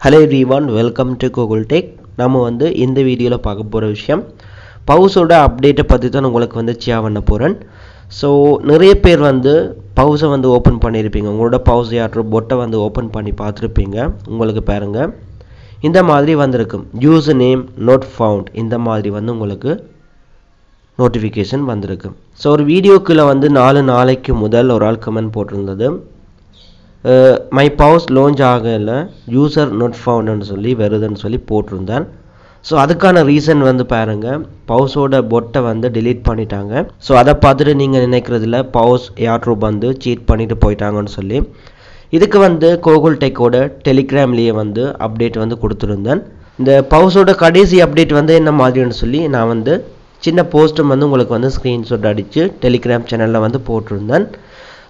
Hello everyone, welcome to Google Tech. நாம வந்து இந்த வீடியோல பார்க்க போற விஷயம் பவுஸோட அப்டேட் பத்தி தான் உங்களுக்கு வந்து ஷேர் பண்ண போறேன். சோ நிறைய பேர் வந்து பவுஸை வந்து ஓபன் பண்ணிருப்பீங்க. உங்களோட பவுஸ் யாட்ரோ பொட்டை வந்து ஓபன் பண்ணி பார்த்திருப்பீங்க. உங்களுக்கு பாருங்க இந்த மாதிரி வந்திருக்கும். யூசர் நேம் not found இந்த மாதிரி வந்து உங்களுக்கு நோட்டிஃபிகேஷன் வந்திருக்கும். சோ ஒரு வீடியோக்குள்ள வந்து 4 நாளைக்கு முதல் ஒரு ஆள் கமெண்ட் போட்டிருந்தது. My pause launch ஆகல யூசர் not found ன்னு சொல்லி வருதுன்னு சொல்லி போட்டிருந்தார். ஸோ அதுக்கான ரீசன் வந்து பாருங்க பவுஸோட பொட்டை வந்து delete பண்ணிட்டாங்க. ஸோ அதை பார்த்துட்டு நீங்கள் நினைக்கிறதுல பவுஸ் ஏர்ட்ரூப் வந்து சீட் பண்ணிட்டு போயிட்டாங்கன்னு சொல்லி இதுக்கு வந்து கூகுள் டெக்கோட டெலிகிராம்லேயே வந்து அப்டேட் வந்து கொடுத்துருந்தேன். இந்த பவுஸோட கடைசி அப்டேட் வந்து என்ன மாதிரின்னு சொல்லி நான் வந்து சின்ன போஸ்ட்டும் வந்து உங்களுக்கு வந்து ஸ்க்ரீன்ஷாட் அடித்து டெலிகிராம் சேனலில் வந்து போட்டிருந்தேன்.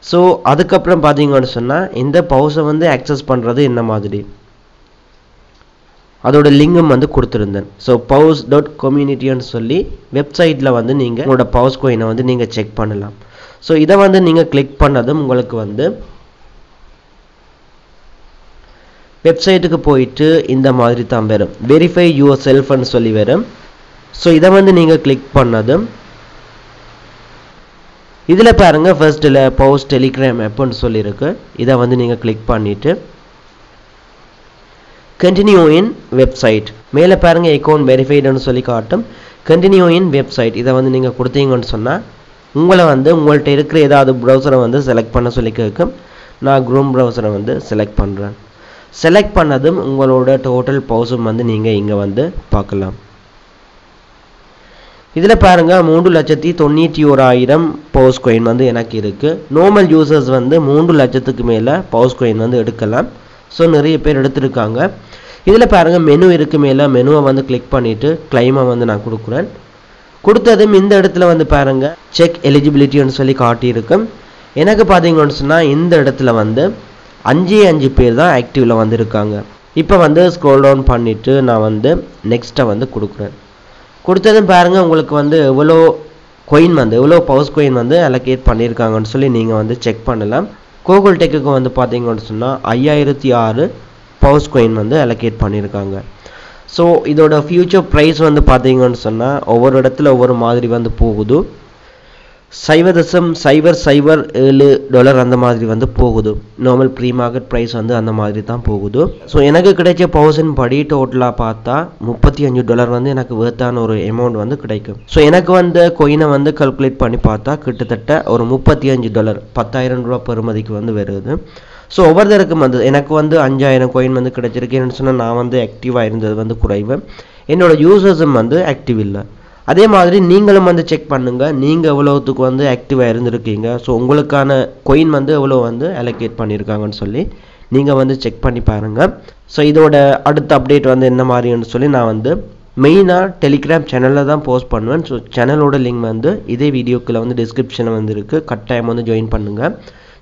ஸோ அதுக்கப்புறம் பார்த்தீங்கன்னு சொன்னால் இந்த பவுஸை வந்து ஆக்சஸ் பண்ணுறது என்ன மாதிரி அதோட லிங்கும் வந்து கொடுத்துருந்தேன். ஸோ pause.community சொல்லி வெப்சைட்டில் வந்து நீங்கள் உங்களோட பவுஸ் கோயினை வந்து நீங்கள் செக் பண்ணலாம். ஸோ இதை வந்து நீங்கள் கிளிக் பண்ணதும் உங்களுக்கு வந்து வெப்சைட்டுக்கு போயிட்டு இந்த மாதிரி தான் வரும். வெரிஃபை யுவர் செல்ஃப்னு சொல்லி வரும். ஸோ இதை வந்து நீங்கள் கிளிக் பண்ணதும் இதில் பாருங்கள் ஃபர்ஸ்ட்டில் பவுஸ் டெலிகிராம் ஆப்னு சொல்லியிருக்கு. இதை வந்து நீங்கள் கிளிக் பண்ணிவிட்டு கண்டினியூ இன் வெப்சைட் மேலே பாருங்கள் அக்கௌண்ட் வெரிஃபைடுன்னு சொல்லி காட்டும். கண்டினியூ இன் வெப்சைட் இதை வந்து நீங்கள் கொடுத்தீங்கன்னு சொன்னால் உங்களை வந்து உங்கள்கிட்ட இருக்கிற ஏதாவது ப்ரௌசரை வந்து செலக்ட் பண்ண சொல்லி கேட்கும். நான் குரோம் ப்ரௌசரை வந்து செலக்ட் பண்ணுறேன். செலக்ட் பண்ணதும் உங்களோட டோட்டல் பவுஸும் வந்து நீங்கள் இங்கே வந்து பார்க்கலாம். இதில் பாருங்கள் 3,91,000 பவுஸ் கோயின் வந்து எனக்கு இருக்குது. நார்மல் யூசர்ஸ் வந்து 3 லட்சத்துக்கு மேலே பவுஸ் கோயின் வந்து எடுக்கலாம். ஸோ நிறைய பேர் எடுத்துருக்காங்க. இதில் பாருங்கள் மெனு இருக்குது. மேலே மெனுவை வந்து கிளிக் பண்ணிவிட்டு கிளைமை வந்து நான் கொடுக்குறேன். கொடுத்ததும் இந்த இடத்துல வந்து பாருங்கள் செக் எலிஜிபிலிட்டின்னு சொல்லி காட்டியிருக்கும். எனக்கு பார்த்தீங்கன்னு சொன்னால் இந்த இடத்துல வந்து 5 பேர் தான் ஆக்டிவில் வந்து இருக்காங்க. இப்போ வந்து ஸ்க்ரோல் டவுன் பண்ணிவிட்டு நான் வந்து நெக்ஸ்ட்டை வந்து கொடுக்குறேன். கொடுத்ததும் பாருங்கள் உங்களுக்கு வந்து எவ்வளோ கோயின் வந்து எவ்வளோ பவுஸ் கோயின் வந்து அலோகேட் பண்ணியிருக்காங்கன்னு சொல்லி நீங்கள் வந்து செக் பண்ணலாம். கூகுள் டெக்குக்கு வந்து பார்த்தீங்கன்னு சொன்னால் 5006 பவுஸ் கோயின் வந்து அலோகேட் பண்ணியிருக்காங்க. ஸோ இதோட ஃபியூச்சர் ப்ரைஸ் வந்து பார்த்தீங்கன்னு சொன்னால் ஒவ்வொரு இடத்துல ஒவ்வொரு மாதிரி வந்து போகுது. $0.007 அந்த மாதிரி வந்து போகுது. நார்மல் ப்ரீ மார்க்கெட் ப்ரைஸ் வந்து அந்த மாதிரி தான் போகுது. ஸோ எனக்கு கிடைச்ச பவுஸின் படி டோட்டலாக பார்த்தா $35 வந்து எனக்கு வேர்த்தான ஒரு அமௌண்ட் வந்து கிடைக்கும். ஸோ எனக்கு வந்து கோயினை வந்து கால்குலேட் பண்ணி பார்த்தா கிட்டத்தட்ட ஒரு $35 10,000 பெறுமதிக்கு வந்து வருது. ஸோ ஒவ்வொருத்தருக்கும் வந்து எனக்கு வந்து 5,000 கோயின் வந்து கிடைச்சிருக்கேன்னு சொன்னால் நான் வந்து ஆக்டிவாக இருந்தது வந்து குறைவு. என்னோட யூசர்ஸும் வந்து ஆக்டிவ் இல்லை. அதே மாதிரி நீங்களும் வந்து செக் பண்ணுங்கள் நீங்கள் எவ்வளோத்துக்கு வந்து ஆக்டிவாக இருந்திருக்கீங்க. ஸோ உங்களுக்கான கோயின் வந்து எவ்வளோ வந்து அலோகேட் பண்ணியிருக்காங்கன்னு சொல்லி நீங்கள் வந்து செக் பண்ணி பாருங்கள். ஸோ இதோட அடுத்த அப்டேட் வந்து என்ன மாதிரின்னு சொல்லி நான் வந்து மெயினாக டெலிகிராம் சேனலில் தான் போஸ்ட் பண்ணுவேன். ஸோ சேனலோட லிங்க் வந்து இதே வீடியோக்குள்ளே வந்து டிஸ்கிரிப்ஷனில் வந்து இருக்குது. கட்டாயம் வந்து ஜாயின் பண்ணுங்கள்.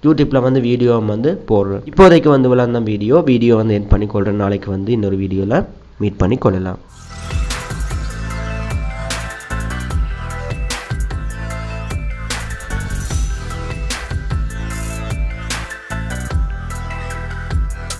யூடியூப்பில் வந்து வீடியோ வந்து போடுறேன். இப்போதைக்கு வந்து விளாட்ன வீடியோ வந்து எண்ட் பண்ணிக்கொள்கிறேன். நாளைக்கு வந்து இன்னொரு வீடியோவில் மீட் பண்ணி கொள்ளலாம்.